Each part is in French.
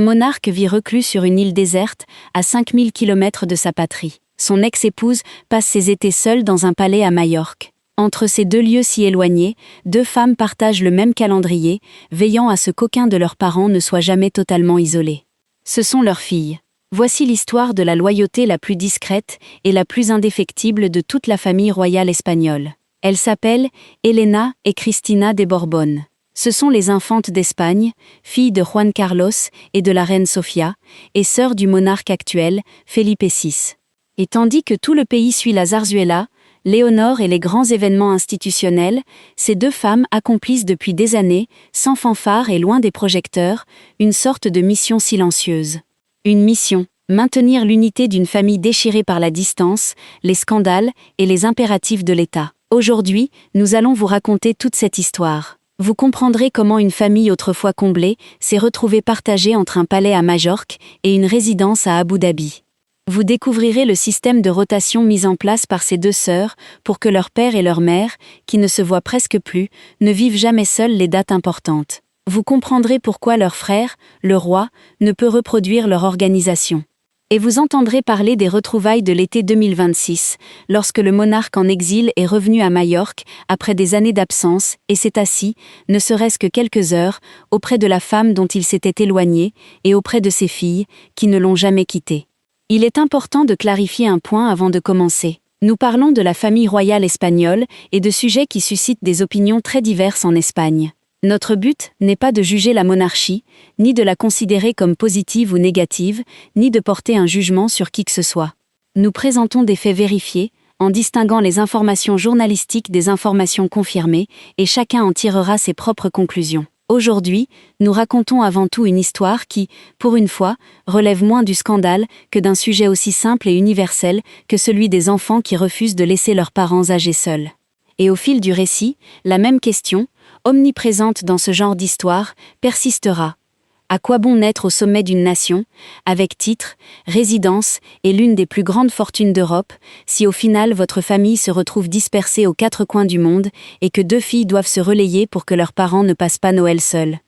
Un monarque vit reclus sur une île déserte, à 5000 km de sa patrie. Son ex-épouse passe ses étés seule dans un palais à Majorque. Entre ces deux lieux si éloignés, deux femmes partagent le même calendrier, veillant à ce qu'aucun de leurs parents ne soit jamais totalement isolé. Ce sont leurs filles. Voici l'histoire de la loyauté la plus discrète et la plus indéfectible de toute la famille royale espagnole. Elles s'appellent Elena et Cristina de Borbón. Ce sont les infantes d'Espagne, filles de Juan Carlos et de la reine Sofia, et sœurs du monarque actuel, Felipe VI. Et tandis que tout le pays suit la zarzuela, Léonore et les grands événements institutionnels, ces deux femmes accomplissent depuis des années, sans fanfare et loin des projecteurs, une sorte de mission silencieuse. Une mission, maintenir l'unité d'une famille déchirée par la distance, les scandales et les impératifs de l'État. Aujourd'hui, nous allons vous raconter toute cette histoire. Vous comprendrez comment une famille autrefois comblée s'est retrouvée partagée entre un palais à Majorque et une résidence à Abu Dhabi. Vous découvrirez le système de rotation mis en place par ces deux sœurs pour que leur père et leur mère, qui ne se voient presque plus, ne vivent jamais seuls les dates importantes. Vous comprendrez pourquoi leur frère, le roi, ne peut reproduire leur organisation. Et vous entendrez parler des retrouvailles de l'été 2026, lorsque le monarque en exil est revenu à Majorque après des années d'absence et s'est assis, ne serait-ce que quelques heures, auprès de la femme dont il s'était éloigné et auprès de ses filles, qui ne l'ont jamais quitté. Il est important de clarifier un point avant de commencer. Nous parlons de la famille royale espagnole et de sujets qui suscitent des opinions très diverses en Espagne. Notre but n'est pas de juger la monarchie, ni de la considérer comme positive ou négative, ni de porter un jugement sur qui que ce soit. Nous présentons des faits vérifiés, en distinguant les informations journalistiques des informations confirmées, et chacun en tirera ses propres conclusions. Aujourd'hui, nous racontons avant tout une histoire qui, pour une fois, relève moins du scandale que d'un sujet aussi simple et universel que celui des enfants qui refusent de laisser leurs parents âgés seuls. Et au fil du récit, la même question, omniprésente dans ce genre d'histoire, persistera. À quoi bon naître au sommet d'une nation, avec titre, résidence et l'une des plus grandes fortunes d'Europe, si au final votre famille se retrouve dispersée aux quatre coins du monde et que deux filles doivent se relayer pour que leurs parents ne passent pas Noël seuls?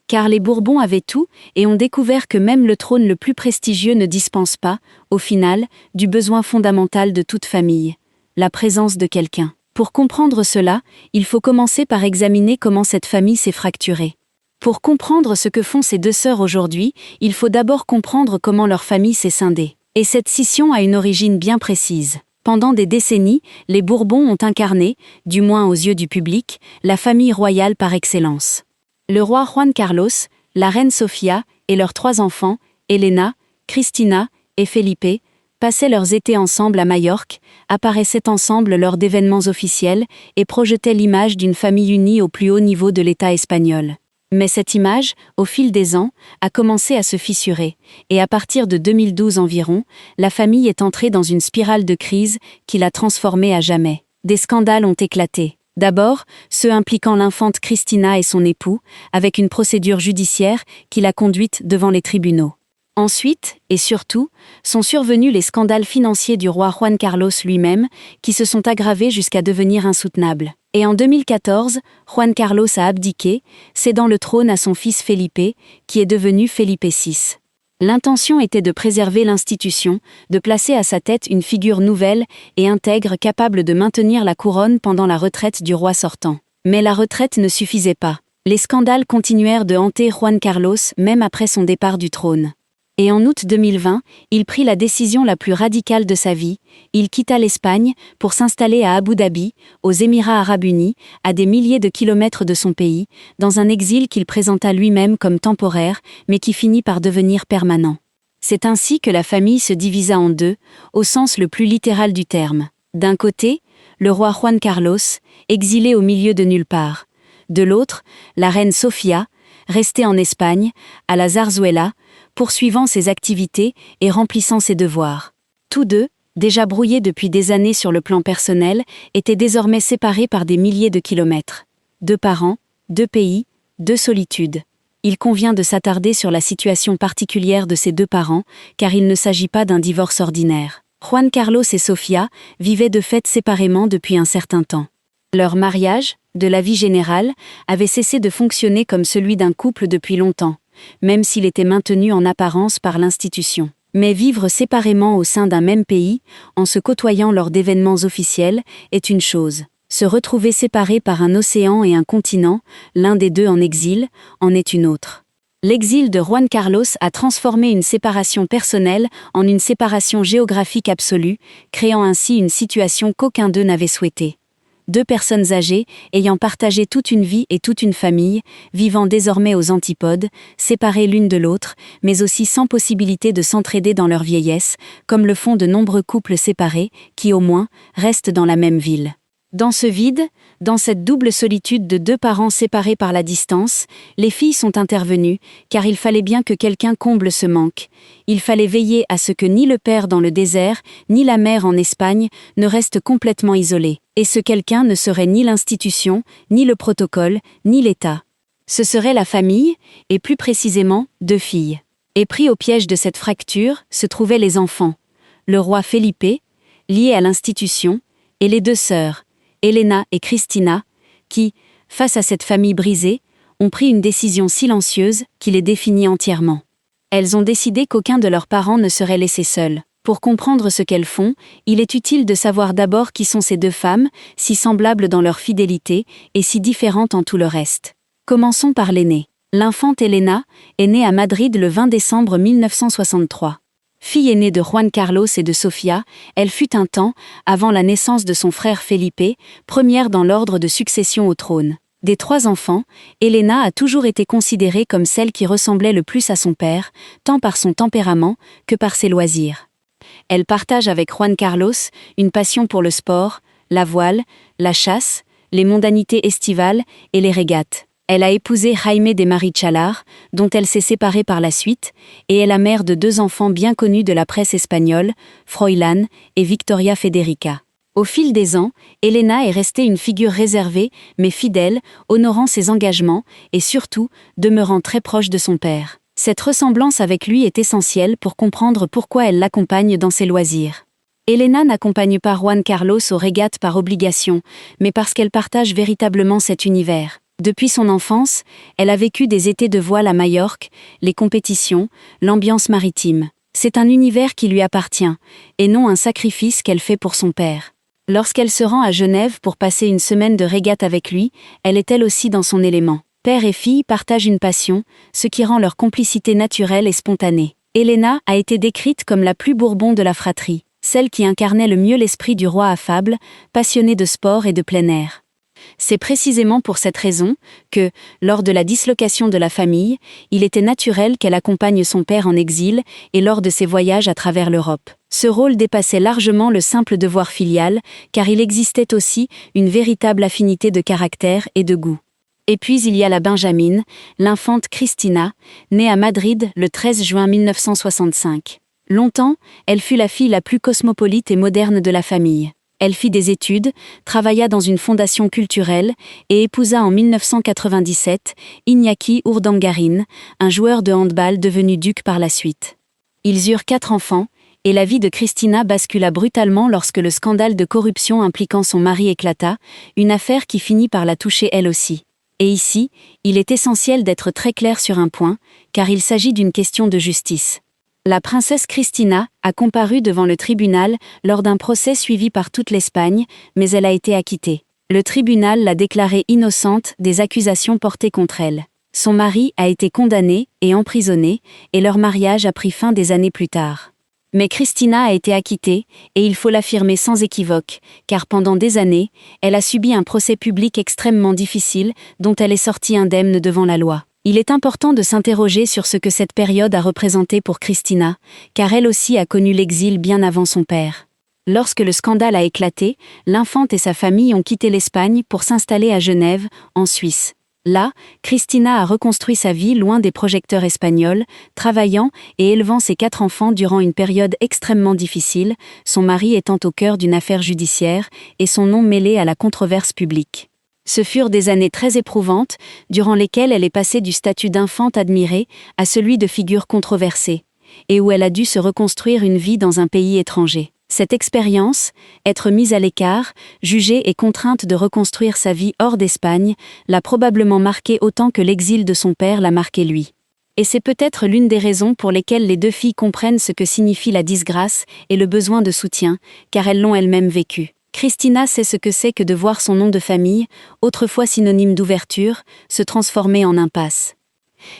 Car les Bourbons avaient tout et ont découvert que même le trône le plus prestigieux ne dispense pas, au final, du besoin fondamental de toute famille, la présence de quelqu'un. Pour comprendre cela, il faut commencer par examiner comment cette famille s'est fracturée. Pour comprendre ce que font ces deux sœurs aujourd'hui, il faut d'abord comprendre comment leur famille s'est scindée. Et cette scission a une origine bien précise. Pendant des décennies, les Bourbons ont incarné, du moins aux yeux du public, la famille royale par excellence. Le roi Juan Carlos, la reine Sofia et leurs trois enfants, Elena, Cristina et Felipe, passaient leurs étés ensemble à Majorque, apparaissaient ensemble lors d'événements officiels et projetaient l'image d'une famille unie au plus haut niveau de l'État espagnol. Mais cette image, au fil des ans, a commencé à se fissurer, et à partir de 2012 environ, la famille est entrée dans une spirale de crise qui l'a transformée à jamais. Des scandales ont éclaté. D'abord, ceux impliquant l'infante Cristina et son époux, avec une procédure judiciaire qui l'a conduite devant les tribunaux. Ensuite, et surtout, sont survenus les scandales financiers du roi Juan Carlos lui-même, qui se sont aggravés jusqu'à devenir insoutenables. Et en 2014, Juan Carlos a abdiqué, cédant le trône à son fils Felipe, qui est devenu Felipe VI. L'intention était de préserver l'institution, de placer à sa tête une figure nouvelle et intègre capable de maintenir la couronne pendant la retraite du roi sortant. Mais la retraite ne suffisait pas. Les scandales continuèrent de hanter Juan Carlos même après son départ du trône. Et en août 2020, il prit la décision la plus radicale de sa vie, il quitta l'Espagne pour s'installer à Abu Dhabi, aux Émirats arabes unis, à des milliers de kilomètres de son pays, dans un exil qu'il présenta lui-même comme temporaire, mais qui finit par devenir permanent. C'est ainsi que la famille se divisa en deux, au sens le plus littéral du terme. D'un côté, le roi Juan Carlos, exilé au milieu de nulle part. De l'autre, la reine Sofia, restée en Espagne, à la Zarzuela, poursuivant ses activités et remplissant ses devoirs. Tous deux, déjà brouillés depuis des années sur le plan personnel, étaient désormais séparés par des milliers de kilomètres. Deux parents, deux pays, deux solitudes. Il convient de s'attarder sur la situation particulière de ces deux parents, car il ne s'agit pas d'un divorce ordinaire. Juan Carlos et Sofia vivaient de fait séparément depuis un certain temps. Leur mariage, de la vie générale, avait cessé de fonctionner comme celui d'un couple depuis longtemps. même s'il était maintenu en apparence par l'institution. Mais vivre séparément au sein d'un même pays, en se côtoyant lors d'événements officiels, est une chose. Se retrouver séparés par un océan et un continent, l'un des deux en exil, en est une autre. L'exil de Juan Carlos a transformé une séparation personnelle en une séparation géographique absolue, créant ainsi une situation qu'aucun d'eux n'avait souhaitée. Deux personnes âgées, ayant partagé toute une vie et toute une famille, vivant désormais aux antipodes, séparées l'une de l'autre, mais aussi sans possibilité de s'entraider dans leur vieillesse, comme le font de nombreux couples séparés, qui au moins, restent dans la même ville. Dans ce vide, dans cette double solitude de deux parents séparés par la distance, les filles sont intervenues, car il fallait bien que quelqu'un comble ce manque. Il fallait veiller à ce que ni le père dans le désert, ni la mère en Espagne, ne restent complètement isolés. Et ce quelqu'un ne serait ni l'institution, ni le protocole, ni l'État. Ce serait la famille, et plus précisément, deux filles. Et pris au piège de cette fracture, se trouvaient les enfants. Le roi Felipe, lié à l'institution, et les deux sœurs, Elena et Cristina, qui, face à cette famille brisée, ont pris une décision silencieuse qui les définit entièrement. Elles ont décidé qu'aucun de leurs parents ne serait laissé seul. Pour comprendre ce qu'elles font, il est utile de savoir d'abord qui sont ces deux femmes, si semblables dans leur fidélité et si différentes en tout le reste. Commençons par l'aînée. L'infante Elena est née à Madrid le 20 décembre 1963. Fille aînée de Juan Carlos et de Sofia, elle fut un temps, avant la naissance de son frère Felipe, première dans l'ordre de succession au trône. Des trois enfants, Elena a toujours été considérée comme celle qui ressemblait le plus à son père, tant par son tempérament que par ses loisirs. Elle partage avec Juan Carlos une passion pour le sport, la voile, la chasse, les mondanités estivales et les régates. Elle a épousé Jaime de Marichalar, dont elle s'est séparée par la suite, et est la mère de deux enfants bien connus de la presse espagnole, Froilán et Victoria Federica. Au fil des ans, Elena est restée une figure réservée, mais fidèle, honorant ses engagements et surtout, demeurant très proche de son père. Cette ressemblance avec lui est essentielle pour comprendre pourquoi elle l'accompagne dans ses loisirs. Elena n'accompagne pas Juan Carlos aux régates par obligation, mais parce qu'elle partage véritablement cet univers. Depuis son enfance, elle a vécu des étés de voile à Majorque, les compétitions, l'ambiance maritime. C'est un univers qui lui appartient, et non un sacrifice qu'elle fait pour son père. Lorsqu'elle se rend à Genève pour passer une semaine de régate avec lui, elle est elle aussi dans son élément. Père et fille partagent une passion, ce qui rend leur complicité naturelle et spontanée. Elena a été décrite comme la plus Bourbon de la fratrie, celle qui incarnait le mieux l'esprit du roi affable, passionné de sport et de plein air. C'est précisément pour cette raison que, lors de la dislocation de la famille, il était naturel qu'elle accompagne son père en exil et lors de ses voyages à travers l'Europe. Ce rôle dépassait largement le simple devoir filial, car il existait aussi une véritable affinité de caractère et de goût. Et puis il y a la Benjamine, l'infante Cristina, née à Madrid le 13 juin 1965. Longtemps, elle fut la fille la plus cosmopolite et moderne de la famille. Elle fit des études, travailla dans une fondation culturelle et épousa en 1997 Iñaki Urdangarin, un joueur de handball devenu duc par la suite. Ils eurent 4 enfants, et la vie de Cristina bascula brutalement lorsque le scandale de corruption impliquant son mari éclata, une affaire qui finit par la toucher elle aussi. Et ici, il est essentiel d'être très clair sur un point, car il s'agit d'une question de justice. La princesse Cristina a comparu devant le tribunal lors d'un procès suivi par toute l'Espagne, mais elle a été acquittée. Le tribunal l'a déclarée innocente des accusations portées contre elle. Son mari a été condamné et emprisonné, et leur mariage a pris fin des années plus tard. Mais Cristina a été acquittée, et il faut l'affirmer sans équivoque, car pendant des années, elle a subi un procès public extrêmement difficile, dont elle est sortie indemne devant la loi. Il est important de s'interroger sur ce que cette période a représenté pour Cristina, car elle aussi a connu l'exil bien avant son père. Lorsque le scandale a éclaté, l'infante et sa famille ont quitté l'Espagne pour s'installer à Genève, en Suisse. Là, Cristina a reconstruit sa vie loin des projecteurs espagnols, travaillant et élevant ses 4 enfants durant une période extrêmement difficile, son mari étant au cœur d'une affaire judiciaire et son nom mêlé à la controverse publique. Ce furent des années très éprouvantes, durant lesquelles elle est passée du statut d'infante admirée à celui de figure controversée, et où elle a dû se reconstruire une vie dans un pays étranger. Cette expérience, être mise à l'écart, jugée et contrainte de reconstruire sa vie hors d'Espagne, l'a probablement marquée autant que l'exil de son père l'a marqué lui. Et c'est peut-être l'une des raisons pour lesquelles les deux filles comprennent ce que signifie la disgrâce et le besoin de soutien, car elles l'ont elles-mêmes vécu. Christina sait ce que c'est que de voir son nom de famille, autrefois synonyme d'ouverture, se transformer en impasse.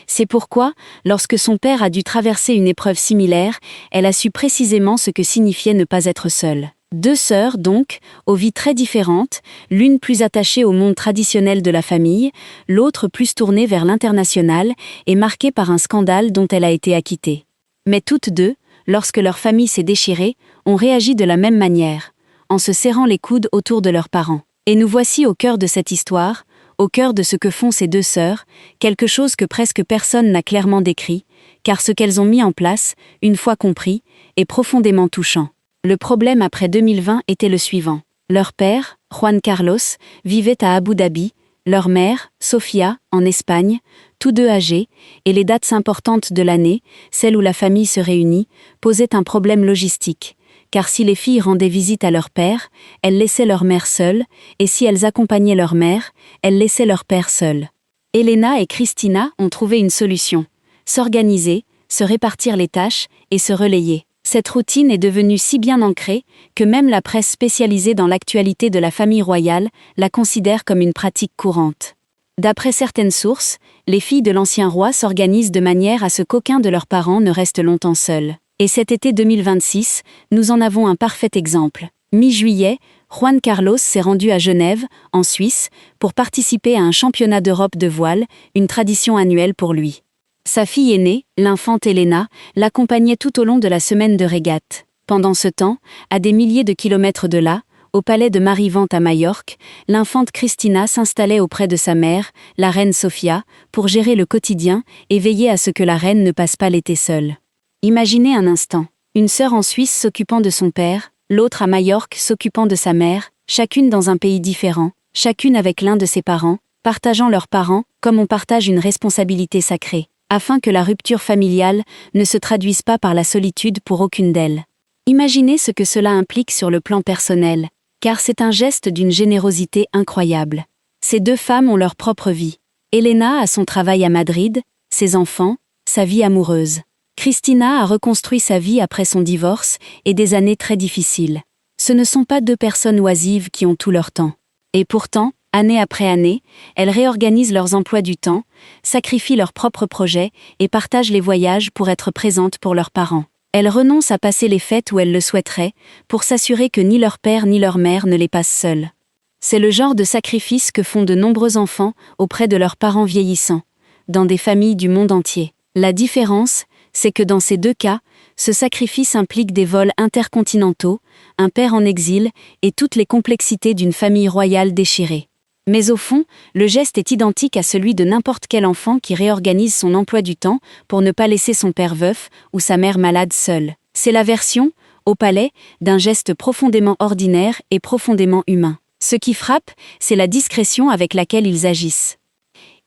C'est pourquoi, lorsque son père a dû traverser une épreuve similaire, elle a su précisément ce que signifiait ne pas être seule. Deux sœurs, donc, aux vies très différentes, l'une plus attachée au monde traditionnel de la famille, l'autre plus tournée vers l'international et marquée par un scandale dont elle a été acquittée. Mais toutes deux, lorsque leur famille s'est déchirée, ont réagi de la même manière, en se serrant les coudes autour de leurs parents. Et nous voici au cœur de cette histoire, au cœur de ce que font ces deux sœurs, quelque chose que presque personne n'a clairement décrit, car ce qu'elles ont mis en place, une fois compris, est profondément touchant. Le problème après 2020 était le suivant. Leur père, Juan Carlos, vivait à Abu Dhabi, leur mère, Sofia, en Espagne, tous deux âgés, et les dates importantes de l'année, celles où la famille se réunit, posaient un problème logistique. Car si les filles rendaient visite à leur père, elles laissaient leur mère seule, et si elles accompagnaient leur mère, elles laissaient leur père seul. Elena et Christina ont trouvé une solution. S'organiser, se répartir les tâches et se relayer. Cette routine est devenue si bien ancrée que même la presse spécialisée dans l'actualité de la famille royale la considère comme une pratique courante. D'après certaines sources, les filles de l'ancien roi s'organisent de manière à ce qu'aucun de leurs parents ne reste longtemps seul. Et cet été 2026, nous en avons un parfait exemple. Mi-juillet, Juan Carlos s'est rendu à Genève, en Suisse, pour participer à un championnat d'Europe de voile, une tradition annuelle pour lui. Sa fille aînée, l'infante Elena, l'accompagnait tout au long de la semaine de régate. Pendant ce temps, à des milliers de kilomètres de là, au palais de Marivante à Majorque, l'infante Christina s'installait auprès de sa mère, la reine Sofia, pour gérer le quotidien et veiller à ce que la reine ne passe pas l'été seule. Imaginez un instant, une sœur en Suisse s'occupant de son père, l'autre à Majorque s'occupant de sa mère, chacune dans un pays différent, chacune avec l'un de ses parents, partageant leurs parents, comme on partage une responsabilité sacrée, afin que la rupture familiale ne se traduise pas par la solitude pour aucune d'elles. Imaginez ce que cela implique sur le plan personnel, car c'est un geste d'une générosité incroyable. Ces deux femmes ont leur propre vie. Elena a son travail à Madrid, ses enfants, sa vie amoureuse. Christina a reconstruit sa vie après son divorce et des années très difficiles. Ce ne sont pas deux personnes oisives qui ont tout leur temps. Et pourtant, année après année, elles réorganisent leurs emplois du temps, sacrifient leurs propres projets et partagent les voyages pour être présentes pour leurs parents. Elles renoncent à passer les fêtes où elles le souhaiteraient, pour s'assurer que ni leur père ni leur mère ne les passent seuls. C'est le genre de sacrifice que font de nombreux enfants auprès de leurs parents vieillissants, dans des familles du monde entier. La différence, c'est que dans ces deux cas, ce sacrifice implique des vols intercontinentaux, un père en exil et toutes les complexités d'une famille royale déchirée. Mais au fond, le geste est identique à celui de n'importe quel enfant qui réorganise son emploi du temps pour ne pas laisser son père veuf ou sa mère malade seule. C'est la version, au palais, d'un geste profondément ordinaire et profondément humain. Ce qui frappe, c'est la discrétion avec laquelle ils agissent.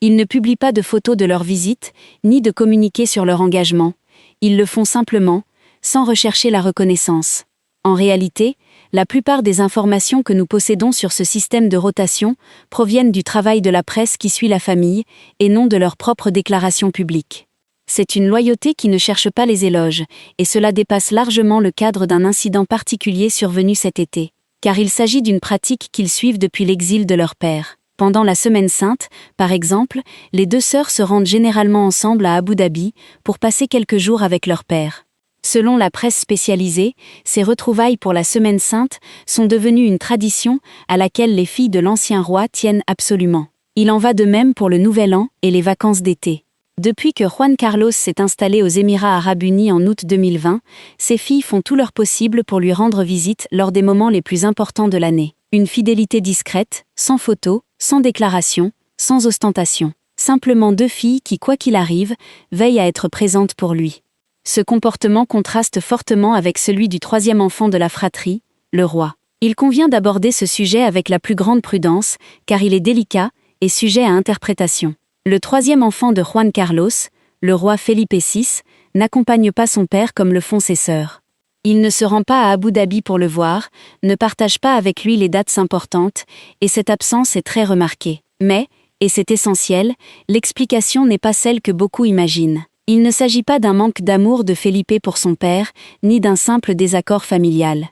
Ils ne publient pas de photos de leur visite, ni de communiqués sur leur engagement. Ils le font simplement, sans rechercher la reconnaissance. En réalité, la plupart des informations que nous possédons sur ce système de rotation proviennent du travail de la presse qui suit la famille, et non de leurs propres déclarations publiques. C'est une loyauté qui ne cherche pas les éloges, et cela dépasse largement le cadre d'un incident particulier survenu cet été, car il s'agit d'une pratique qu'ils suivent depuis l'exil de leur père. Pendant la Semaine Sainte, par exemple, les deux sœurs se rendent généralement ensemble à Abu Dhabi pour passer quelques jours avec leur père. Selon la presse spécialisée, ces retrouvailles pour la Semaine Sainte sont devenues une tradition à laquelle les filles de l'ancien roi tiennent absolument. Il en va de même pour le Nouvel An et les vacances d'été. Depuis que Juan Carlos s'est installé aux Émirats arabes unis en août 2020, ses filles font tout leur possible pour lui rendre visite lors des moments les plus importants de l'année. Une fidélité discrète, sans photo, sans déclaration, sans ostentation. Simplement deux filles qui, quoi qu'il arrive, veillent à être présentes pour lui. Ce comportement contraste fortement avec celui du troisième enfant de la fratrie, le roi. Il convient d'aborder ce sujet avec la plus grande prudence, car il est délicat et sujet à interprétation. Le troisième enfant de Juan Carlos, le roi Felipe VI, n'accompagne pas son père comme le font ses sœurs. Il ne se rend pas à Abu Dhabi pour le voir, ne partage pas avec lui les dates importantes, et cette absence est très remarquée. Mais, et c'est essentiel, l'explication n'est pas celle que beaucoup imaginent. Il ne s'agit pas d'un manque d'amour de Felipe pour son père, ni d'un simple désaccord familial.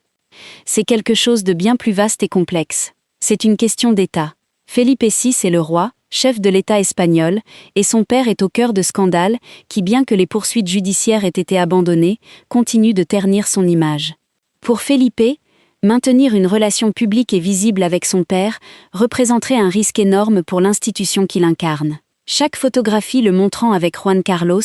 C'est quelque chose de bien plus vaste et complexe. C'est une question d'État. Felipe VI est le roi, chef de l'État espagnol, et son père est au cœur de scandales qui, bien que les poursuites judiciaires aient été abandonnées, continuent de ternir son image. Pour Felipe, maintenir une relation publique et visible avec son père représenterait un risque énorme pour l'institution qu'il incarne. Chaque photographie le montrant avec Juan Carlos,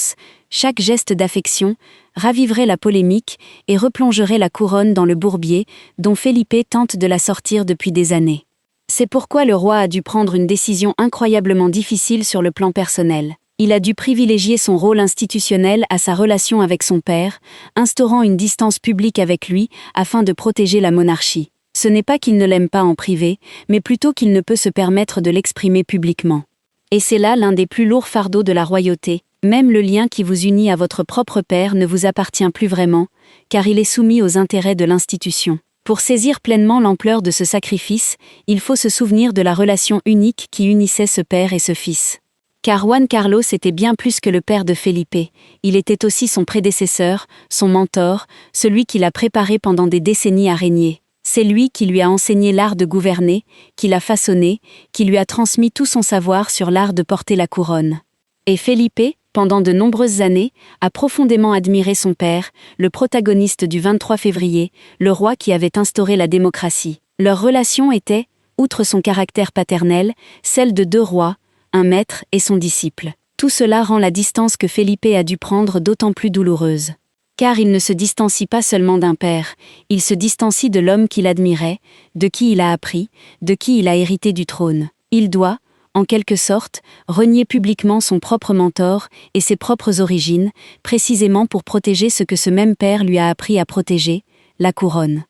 chaque geste d'affection, raviverait la polémique et replongerait la couronne dans le bourbier dont Felipe tente de la sortir depuis des années. C'est pourquoi le roi a dû prendre une décision incroyablement difficile sur le plan personnel. Il a dû privilégier son rôle institutionnel à sa relation avec son père, instaurant une distance publique avec lui afin de protéger la monarchie. Ce n'est pas qu'il ne l'aime pas en privé, mais plutôt qu'il ne peut se permettre de l'exprimer publiquement. Et c'est là l'un des plus lourds fardeaux de la royauté. Même le lien qui vous unit à votre propre père ne vous appartient plus vraiment, car il est soumis aux intérêts de l'institution. Pour saisir pleinement l'ampleur de ce sacrifice, il faut se souvenir de la relation unique qui unissait ce père et ce fils. Car Juan Carlos était bien plus que le père de Felipe, il était aussi son prédécesseur, son mentor, celui qui l'a préparé pendant des décennies à régner. C'est lui qui lui a enseigné l'art de gouverner, qui l'a façonné, qui lui a transmis tout son savoir sur l'art de porter la couronne. Et Felipe, pendant de nombreuses années, a profondément admiré son père, le protagoniste du 23 février, le roi qui avait instauré la démocratie. Leur relation était, outre son caractère paternel, celle de deux rois, un maître et son disciple. Tout cela rend la distance que Felipe a dû prendre d'autant plus douloureuse. Car il ne se distancie pas seulement d'un père, il se distancie de l'homme qu'il admirait, de qui il a appris, de qui il a hérité du trône. Il doit, en quelque sorte, renier publiquement son propre mentor et ses propres origines, précisément pour protéger ce que ce même père lui a appris à protéger, la couronne.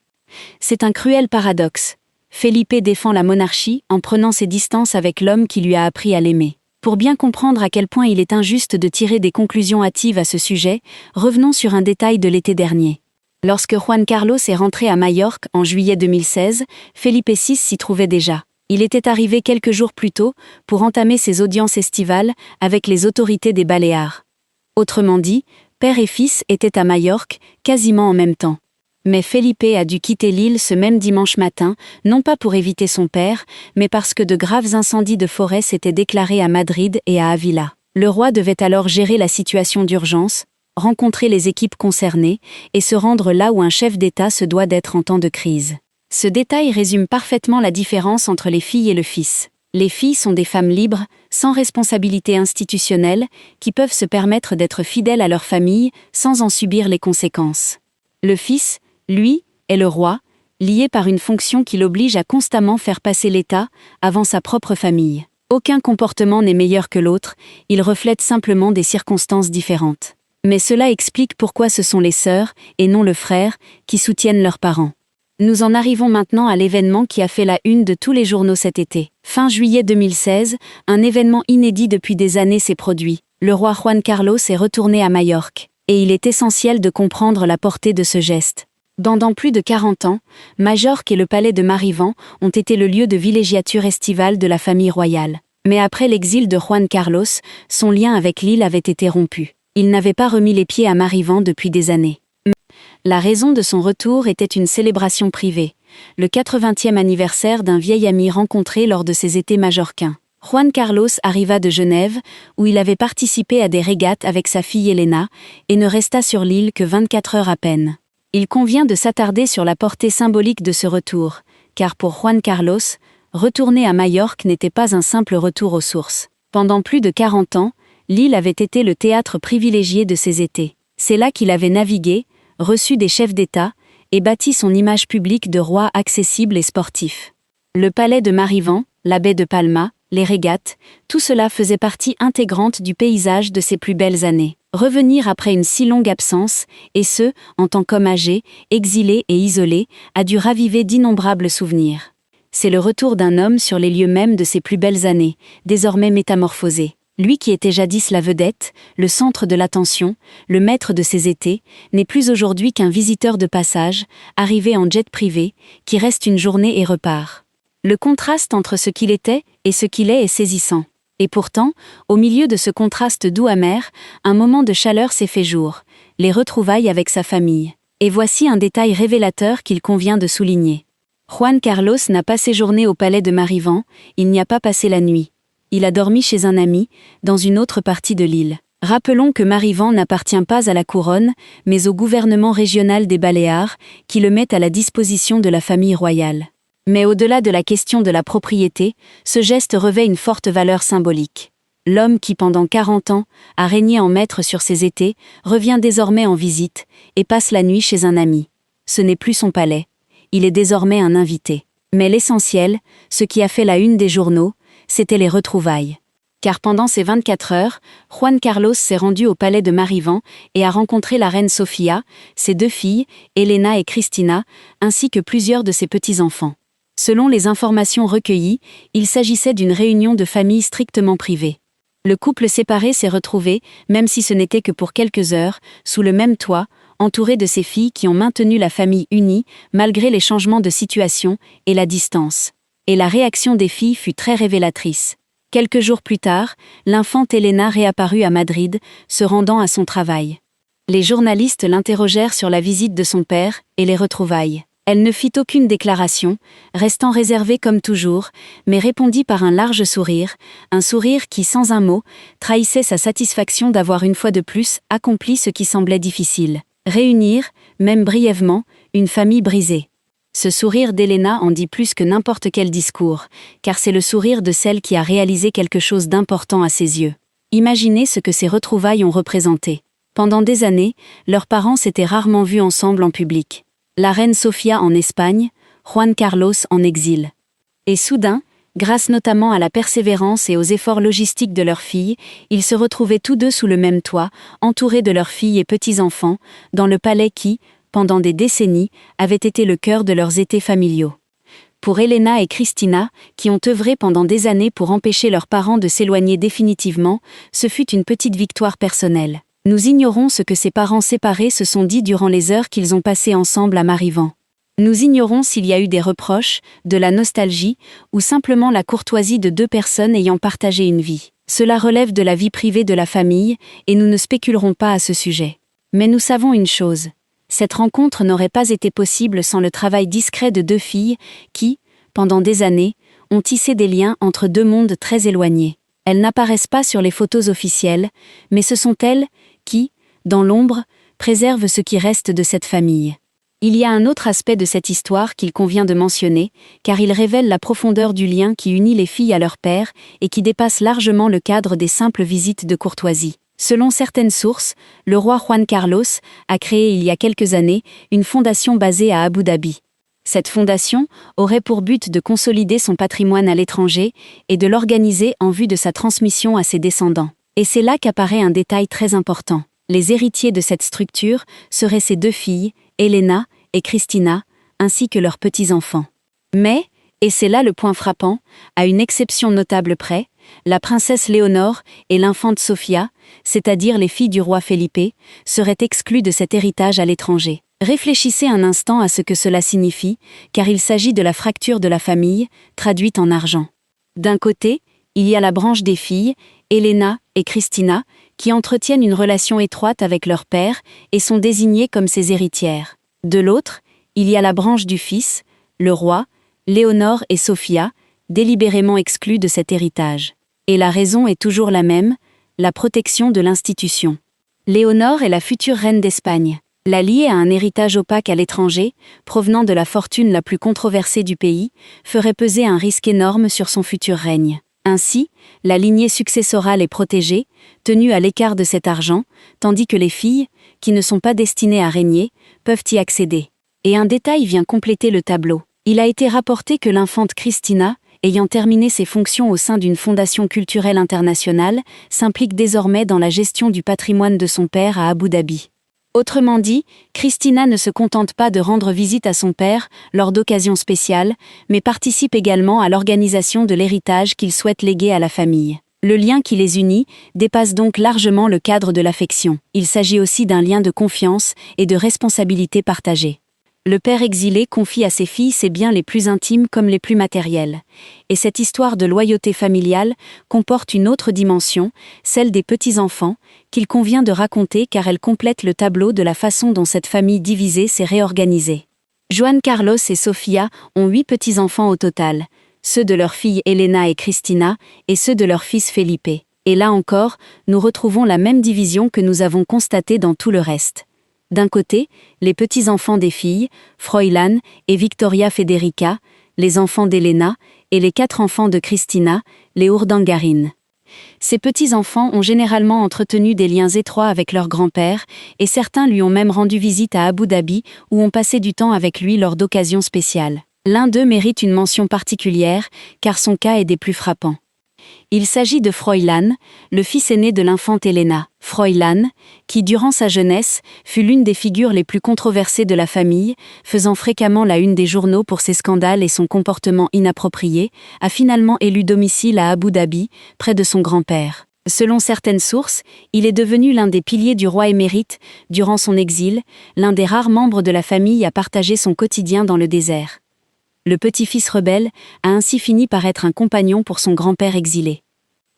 C'est un cruel paradoxe. Felipe défend la monarchie en prenant ses distances avec l'homme qui lui a appris à l'aimer. Pour bien comprendre à quel point il est injuste de tirer des conclusions hâtives à ce sujet, revenons sur un détail de l'été dernier. Lorsque Juan Carlos est rentré à Majorque en juillet 2016, Felipe VI s'y trouvait déjà. Il était arrivé quelques jours plus tôt pour entamer ses audiences estivales avec les autorités des Baléares. Autrement dit, père et fils étaient à Majorque quasiment en même temps. Mais Felipe a dû quitter l'île ce même dimanche matin, non pas pour éviter son père, mais parce que de graves incendies de forêt s'étaient déclarés à Madrid et à Ávila. Le roi devait alors gérer la situation d'urgence, rencontrer les équipes concernées et se rendre là où un chef d'État se doit d'être en temps de crise. Ce détail résume parfaitement la différence entre les filles et le fils. Les filles sont des femmes libres, sans responsabilité institutionnelle, qui peuvent se permettre d'être fidèles à leur famille sans en subir les conséquences. Le fils, lui, est le roi, lié par une fonction qui l'oblige à constamment faire passer l'État avant sa propre famille. Aucun comportement n'est meilleur que l'autre, il reflète simplement des circonstances différentes. Mais cela explique pourquoi ce sont les sœurs, et non le frère, qui soutiennent leurs parents. Nous en arrivons maintenant à l'événement qui a fait la une de tous les journaux cet été. Fin juillet 2016, un événement inédit depuis des années s'est produit. Le roi Juan Carlos est retourné à Majorque. Et il est essentiel de comprendre la portée de ce geste. Pendant plus de 40 ans, Majorque et le palais de Marivan ont été le lieu de villégiature estivale de la famille royale. Mais après l'exil de Juan Carlos, son lien avec l'île avait été rompu. Il n'avait pas remis les pieds à Marivan depuis des années. La raison de son retour était une célébration privée, le 80e anniversaire d'un vieil ami rencontré lors de ses étés majorquins. Juan Carlos arriva de Genève, où il avait participé à des régates avec sa fille Elena, et ne resta sur l'île que 24 heures à peine. Il convient de s'attarder sur la portée symbolique de ce retour, car pour Juan Carlos, retourner à Majorque n'était pas un simple retour aux sources. Pendant plus de 40 ans, l'île avait été le théâtre privilégié de ses étés. C'est là qu'il avait navigué, reçu des chefs d'État, et bâti son image publique de roi accessible et sportif. Le palais de Marivan, la baie de Palma, les régates, tout cela faisait partie intégrante du paysage de ses plus belles années. Revenir après une si longue absence, et ce, en tant qu'homme âgé, exilé et isolé, a dû raviver d'innombrables souvenirs. C'est le retour d'un homme sur les lieux mêmes de ses plus belles années, désormais métamorphosé. Lui qui était jadis la vedette, le centre de l'attention, le maître de ses étés, n'est plus aujourd'hui qu'un visiteur de passage, arrivé en jet privé, qui reste une journée et repart. Le contraste entre ce qu'il était et ce qu'il est saisissant. Et pourtant, au milieu de ce contraste doux-amer, un moment de chaleur s'est fait jour, les retrouvailles avec sa famille. Et voici un détail révélateur qu'il convient de souligner. Juan Carlos n'a pas séjourné au palais de Marivan, il n'y a pas passé la nuit. Il a dormi chez un ami, dans une autre partie de l'île. Rappelons que Marivan n'appartient pas à la couronne, mais au gouvernement régional des Baléares, qui le met à la disposition de la famille royale. Mais au-delà de la question de la propriété, ce geste revêt une forte valeur symbolique. L'homme qui pendant 40 ans a régné en maître sur ses étés revient désormais en visite et passe la nuit chez un ami. Ce n'est plus son palais, il est désormais un invité. Mais l'essentiel, ce qui a fait la une des journaux, c'était les retrouvailles. Car pendant ces 24 heures, Juan Carlos s'est rendu au palais de Marivan et a rencontré la reine Sofia, ses 2 filles, Elena et Cristina, ainsi que plusieurs de ses petits-enfants. Selon les informations recueillies, il s'agissait d'une réunion de famille strictement privée. Le couple séparé s'est retrouvé, même si ce n'était que pour quelques heures, sous le même toit, entouré de ses filles qui ont maintenu la famille unie, malgré les changements de situation et la distance. Et la réaction des filles fut très révélatrice. Quelques jours plus tard, l'infante Elena réapparut à Madrid, se rendant à son travail. Les journalistes l'interrogèrent sur la visite de son père et les retrouvailles. Elle ne fit aucune déclaration, restant réservée comme toujours, mais répondit par un large sourire, un sourire qui, sans un mot, trahissait sa satisfaction d'avoir une fois de plus accompli ce qui semblait difficile. Réunir, même brièvement, une famille brisée. Ce sourire d'Elena en dit plus que n'importe quel discours, car c'est le sourire de celle qui a réalisé quelque chose d'important à ses yeux. Imaginez ce que ces retrouvailles ont représenté. Pendant des années, leurs parents s'étaient rarement vus ensemble en public. La reine Sofia en Espagne, Juan Carlos en exil. Et soudain, grâce notamment à la persévérance et aux efforts logistiques de leurs filles, ils se retrouvaient tous deux sous le même toit, entourés de leurs filles et petits-enfants, dans le palais qui, pendant des décennies, avait été le cœur de leurs étés familiaux. Pour Elena et Cristina, qui ont œuvré pendant des années pour empêcher leurs parents de s'éloigner définitivement, ce fut une petite victoire personnelle. Nous ignorons ce que ces parents séparés se sont dit durant les heures qu'ils ont passées ensemble à Marivan. Nous ignorons s'il y a eu des reproches, de la nostalgie, ou simplement la courtoisie de 2 personnes ayant partagé une vie. Cela relève de la vie privée de la famille, et nous ne spéculerons pas à ce sujet. Mais nous savons une chose. Cette rencontre n'aurait pas été possible sans le travail discret de 2 filles qui, pendant des années, ont tissé des liens entre 2 mondes très éloignés. Elles n'apparaissent pas sur les photos officielles, mais ce sont elles qui, dans l'ombre, préservent ce qui reste de cette famille. Il y a un autre aspect de cette histoire qu'il convient de mentionner, car il révèle la profondeur du lien qui unit les filles à leur père et qui dépasse largement le cadre des simples visites de courtoisie. Selon certaines sources, le roi Juan Carlos a créé il y a quelques années une fondation basée à Abu Dhabi. Cette fondation aurait pour but de consolider son patrimoine à l'étranger et de l'organiser en vue de sa transmission à ses descendants. Et c'est là qu'apparaît un détail très important. Les héritiers de cette structure seraient ses 2 filles, Elena et Cristina, ainsi que leurs petits-enfants. Mais, et c'est là le point frappant, à une exception notable près, la princesse Léonore et l'infante Sofia, c'est-à-dire les filles du roi Felipe, seraient exclues de cet héritage à l'étranger. Réfléchissez un instant à ce que cela signifie, car il s'agit de la fracture de la famille, traduite en argent. D'un côté, il y a la branche des filles, Elena et Cristina, qui entretiennent une relation étroite avec leur père et sont désignées comme ses héritières. De l'autre, il y a la branche du fils, le roi, Léonore et Sofia, délibérément exclus de cet héritage. Et la raison est toujours la même, la protection de l'institution. Léonore est la future reine d'Espagne. La lier à un héritage opaque à l'étranger, provenant de la fortune la plus controversée du pays, ferait peser un risque énorme sur son futur règne. Ainsi, la lignée successorale est protégée, tenue à l'écart de cet argent, tandis que les filles, qui ne sont pas destinées à régner, peuvent y accéder. Et un détail vient compléter le tableau. Il a été rapporté que l'infante Cristina, ayant terminé ses fonctions au sein d'une fondation culturelle internationale, s'implique désormais dans la gestion du patrimoine de son père à Abu Dhabi. Autrement dit, Cristina ne se contente pas de rendre visite à son père lors d'occasions spéciales, mais participe également à l'organisation de l'héritage qu'il souhaite léguer à la famille. Le lien qui les unit dépasse donc largement le cadre de l'affection. Il s'agit aussi d'un lien de confiance et de responsabilité partagée. Le père exilé confie à ses filles ses biens les plus intimes comme les plus matériels. Et cette histoire de loyauté familiale comporte une autre dimension, celle des petits-enfants, qu'il convient de raconter car elle complète le tableau de la façon dont cette famille divisée s'est réorganisée. Juan Carlos et Sofía ont 8 petits-enfants au total, ceux de leurs filles Elena et Cristina et ceux de leur fils Felipe. Et là encore, nous retrouvons la même division que nous avons constatée dans tout le reste. D'un côté, les petits-enfants des filles, Froilán et Victoria Federica, les enfants d'Elena, et les 4 enfants de Cristina, les Urdangarin. Ces petits-enfants ont généralement entretenu des liens étroits avec leur grand-père, et certains lui ont même rendu visite à Abu Dhabi où ont passé du temps avec lui lors d'occasions spéciales. L'un d'eux mérite une mention particulière, car son cas est des plus frappants. Il s'agit de Froilán, le fils aîné de l'infante Elena. Froilán, qui durant sa jeunesse, fut l'une des figures les plus controversées de la famille, faisant fréquemment la une des journaux pour ses scandales et son comportement inapproprié, a finalement élu domicile à Abu Dhabi, près de son grand-père. Selon certaines sources, il est devenu l'un des piliers du roi émérite durant son exil, l'un des rares membres de la famille à partager son quotidien dans le désert. Le petit-fils rebelle a ainsi fini par être un compagnon pour son grand-père exilé.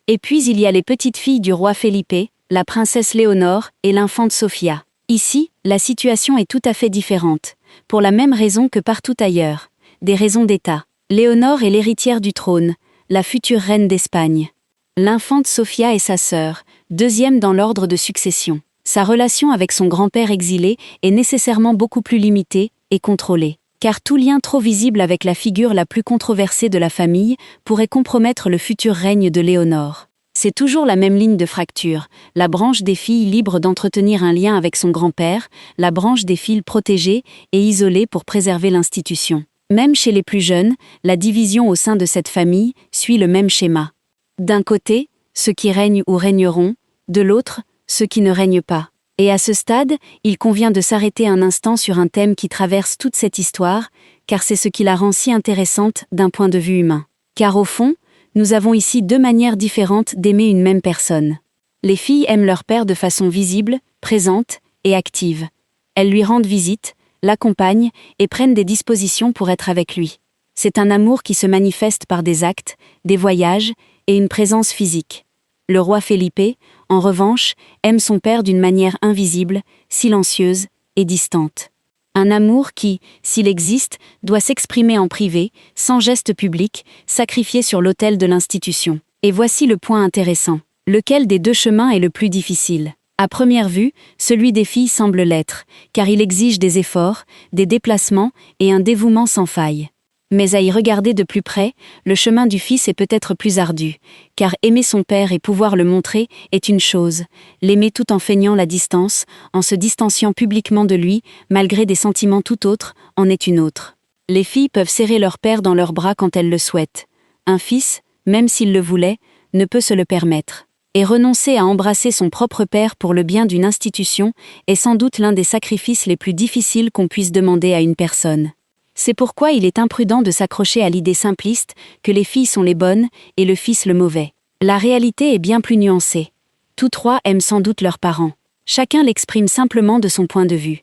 Et puis il y a les petites filles du roi Felipe, la princesse Léonore et l'infante Sofía. Ici, la situation est tout à fait différente, pour la même raison que partout ailleurs, des raisons d'État. Léonore est l'héritière du trône, la future reine d'Espagne. L'infante Sofía est sa sœur, deuxième dans l'ordre de succession. Sa relation avec son grand-père exilé est nécessairement beaucoup plus limitée et contrôlée. Car tout lien trop visible avec la figure la plus controversée de la famille pourrait compromettre le futur règne de Léonore. C'est toujours la même ligne de fracture, la branche des filles libre d'entretenir un lien avec son grand-père, la branche des filles protégées et isolées pour préserver l'institution. Même chez les plus jeunes, la division au sein de cette famille suit le même schéma. D'un côté, ceux qui règnent ou régneront, de l'autre, ceux qui ne règnent pas. Et à ce stade, il convient de s'arrêter un instant sur un thème qui traverse toute cette histoire, car c'est ce qui la rend si intéressante d'un point de vue humain. Car au fond, nous avons ici 2 manières différentes d'aimer une même personne. Les filles aiment leur père de façon visible, présente et active. Elles lui rendent visite, l'accompagnent et prennent des dispositions pour être avec lui. C'est un amour qui se manifeste par des actes, des voyages et une présence physique. Le roi Felipe, en revanche, aime son père d'une manière invisible, silencieuse et distante. Un amour qui, s'il existe, doit s'exprimer en privé, sans geste public, sacrifié sur l'autel de l'institution. Et voici le point intéressant. Lequel des 2 chemins est le plus difficile ? À première vue, celui des filles semble l'être, car il exige des efforts, des déplacements et un dévouement sans faille. Mais à y regarder de plus près, le chemin du fils est peut-être plus ardu, car aimer son père et pouvoir le montrer est une chose, l'aimer tout en feignant la distance, en se distanciant publiquement de lui, malgré des sentiments tout autres, en est une autre. Les filles peuvent serrer leur père dans leurs bras quand elles le souhaitent. Un fils, même s'il le voulait, ne peut se le permettre. Et renoncer à embrasser son propre père pour le bien d'une institution est sans doute l'un des sacrifices les plus difficiles qu'on puisse demander à une personne. C'est pourquoi il est imprudent de s'accrocher à l'idée simpliste que les filles sont les bonnes et le fils le mauvais. La réalité est bien plus nuancée. Tous 3 aiment sans doute leurs parents. Chacun l'exprime simplement de son point de vue.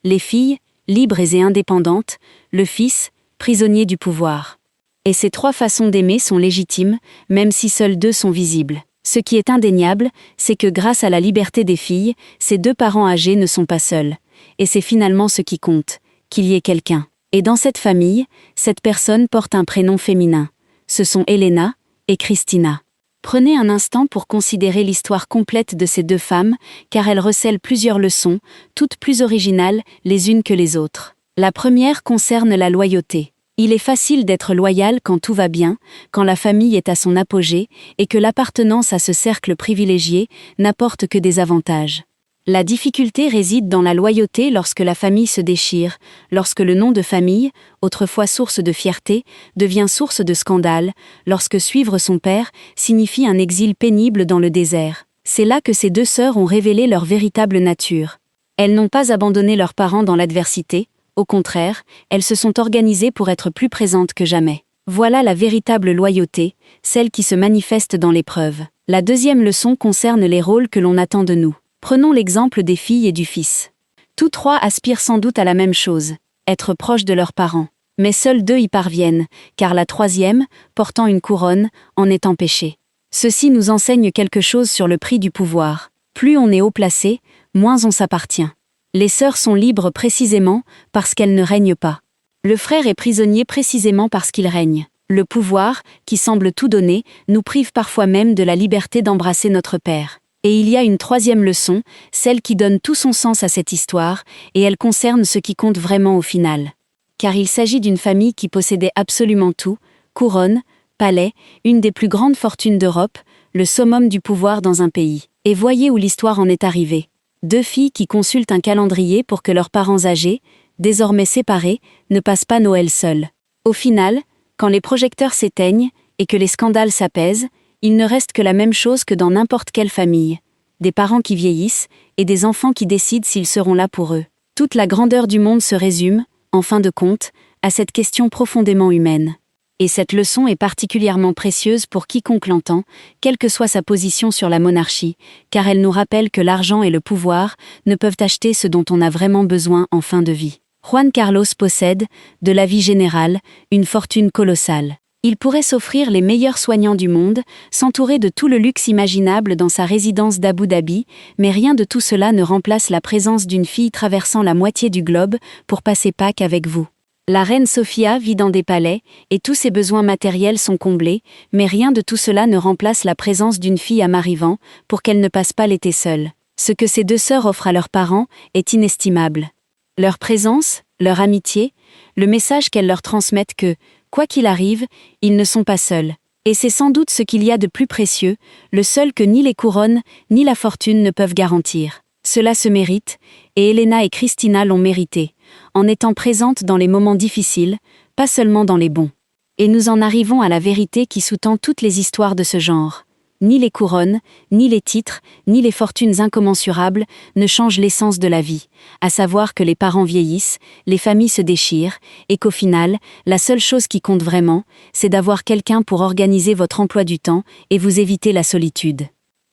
Les filles, libres et indépendantes, le fils, prisonnier du pouvoir. Et ces 3 façons d'aimer sont légitimes, même si seules 2 sont visibles. Ce qui est indéniable, c'est que grâce à la liberté des filles, ces 2 parents âgés ne sont pas seuls. Et c'est finalement ce qui compte, qu'il y ait quelqu'un. Et dans cette famille, cette personne porte un prénom féminin. Ce sont Elena et Cristina. Prenez un instant pour considérer l'histoire complète de ces 2 femmes, car elles recèlent plusieurs leçons, toutes plus originales les unes que les autres. La première concerne la loyauté. Il est facile d'être loyal quand tout va bien, quand la famille est à son apogée, et que l'appartenance à ce cercle privilégié n'apporte que des avantages. La difficulté réside dans la loyauté lorsque la famille se déchire, lorsque le nom de famille, autrefois source de fierté, devient source de scandale, lorsque suivre son père signifie un exil pénible dans le désert. C'est là que ces 2 sœurs ont révélé leur véritable nature. Elles n'ont pas abandonné leurs parents dans l'adversité, au contraire, elles se sont organisées pour être plus présentes que jamais. Voilà la véritable loyauté, celle qui se manifeste dans l'épreuve. La deuxième leçon concerne les rôles que l'on attend de nous. Prenons l'exemple des filles et du fils. Tous 3 aspirent sans doute à la même chose, être proches de leurs parents. Mais seuls 2 y parviennent, car la 3e, portant une couronne, en est empêchée. Ceci nous enseigne quelque chose sur le prix du pouvoir. Plus on est haut placé, moins on s'appartient. Les sœurs sont libres précisément parce qu'elles ne règnent pas. Le frère est prisonnier précisément parce qu'il règne. Le pouvoir, qui semble tout donner, nous prive parfois même de la liberté d'embrasser notre père. Et il y a une 3e leçon, celle qui donne tout son sens à cette histoire, et elle concerne ce qui compte vraiment au final. Car il s'agit d'une famille qui possédait absolument tout, couronne, palais, une des plus grandes fortunes d'Europe, le summum du pouvoir dans un pays. Et voyez où l'histoire en est arrivée. 2 filles qui consultent un calendrier pour que leurs parents âgés, désormais séparés, ne passent pas Noël seuls. Au final, quand les projecteurs s'éteignent et que les scandales s'apaisent, il ne reste que la même chose que dans n'importe quelle famille. Des parents qui vieillissent et des enfants qui décident s'ils seront là pour eux. Toute la grandeur du monde se résume, en fin de compte, à cette question profondément humaine. Et cette leçon est particulièrement précieuse pour quiconque l'entend, quelle que soit sa position sur la monarchie, car elle nous rappelle que l'argent et le pouvoir ne peuvent acheter ce dont on a vraiment besoin en fin de vie. Juan Carlos possède, de la vie générale, une fortune colossale. Il pourrait s'offrir les meilleurs soignants du monde, s'entourer de tout le luxe imaginable dans sa résidence d'Abu Dhabi, mais rien de tout cela ne remplace la présence d'une fille traversant la moitié du globe pour passer Pâques avec vous. La reine Sofia vit dans des palais, et tous ses besoins matériels sont comblés, mais rien de tout cela ne remplace la présence d'une fille à Marivan, pour qu'elle ne passe pas l'été seule. Ce que ces 2 sœurs offrent à leurs parents est inestimable. Leur présence, leur amitié, le message qu'elles leur transmettent que, quoi qu'il arrive, ils ne sont pas seuls. Et c'est sans doute ce qu'il y a de plus précieux, le seul que ni les couronnes, ni la fortune ne peuvent garantir. Cela se mérite, et Elena et Christina l'ont mérité, en étant présentes dans les moments difficiles, pas seulement dans les bons. Et nous en arrivons à la vérité qui sous-tend toutes les histoires de ce genre. Ni les couronnes, ni les titres, ni les fortunes incommensurables ne changent l'essence de la vie, à savoir que les parents vieillissent, les familles se déchirent, et qu'au final, la seule chose qui compte vraiment, c'est d'avoir quelqu'un pour organiser votre emploi du temps et vous éviter la solitude.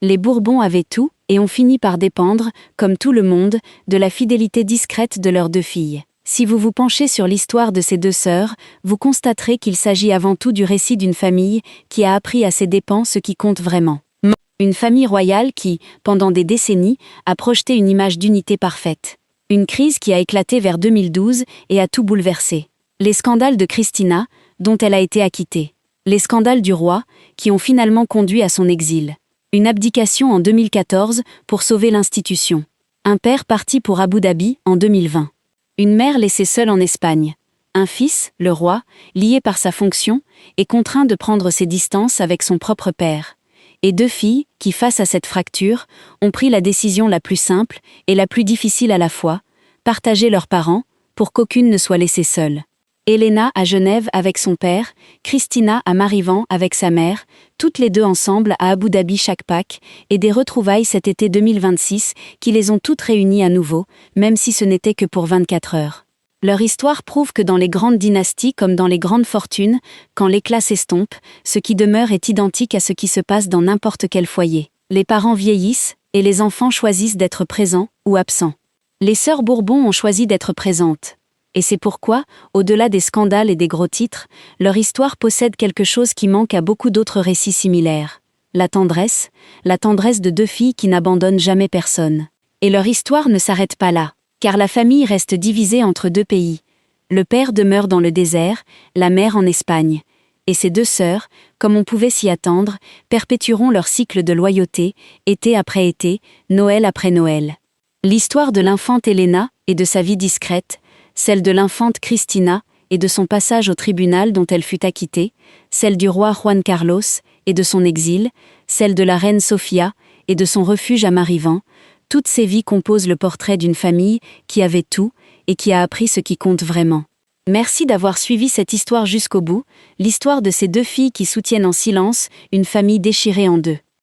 Les Bourbons avaient tout, et ont fini par dépendre, comme tout le monde, de la fidélité discrète de leurs 2 filles. Si vous vous penchez sur l'histoire de ces 2 sœurs, vous constaterez qu'il s'agit avant tout du récit d'une famille qui a appris à ses dépens ce qui compte vraiment. Une famille royale qui, pendant des décennies, a projeté une image d'unité parfaite. Une crise qui a éclaté vers 2012 et a tout bouleversé. Les scandales de Christina, dont elle a été acquittée. Les scandales du roi, qui ont finalement conduit à son exil. Une abdication en 2014 pour sauver l'institution. Un père parti pour Abu Dhabi en 2020. Une mère laissée seule en Espagne. Un fils, le roi, lié par sa fonction, est contraint de prendre ses distances avec son propre père. Et 2 filles qui, face à cette fracture, ont pris la décision la plus simple et la plus difficile à la fois, partager leurs parents, pour qu'aucune ne soit laissée seule. Elena à Genève avec son père, Christina à Marivan avec sa mère, toutes les 2 ensemble à Abu Dhabi chaque Pâques, et des retrouvailles cet été 2026 qui les ont toutes réunies à nouveau, même si ce n'était que pour 24 heures. Leur histoire prouve que dans les grandes dynasties comme dans les grandes fortunes, quand l'éclat s'estompe, ce qui demeure est identique à ce qui se passe dans n'importe quel foyer. Les parents vieillissent, et les enfants choisissent d'être présents ou absents. Les sœurs Bourbon ont choisi d'être présentes. Et c'est pourquoi, au-delà des scandales et des gros titres, leur histoire possède quelque chose qui manque à beaucoup d'autres récits similaires. La tendresse de 2 filles qui n'abandonnent jamais personne. Et leur histoire ne s'arrête pas là, car la famille reste divisée entre 2 pays. Le père demeure dans le désert, la mère en Espagne. Et ces 2 sœurs, comme on pouvait s'y attendre, perpétueront leur cycle de loyauté, été après été, Noël après Noël. L'histoire de l'infante Elena et de sa vie discrète, celle de l'infante Christina et de son passage au tribunal dont elle fut acquittée, celle du roi Juan Carlos et de son exil, celle de la reine Sofia et de son refuge à Marivan, toutes ces vies composent le portrait d'une famille qui avait tout et qui a appris ce qui compte vraiment. Merci d'avoir suivi cette histoire jusqu'au bout, l'histoire de ces 2 filles qui soutiennent en silence une famille déchirée en 2.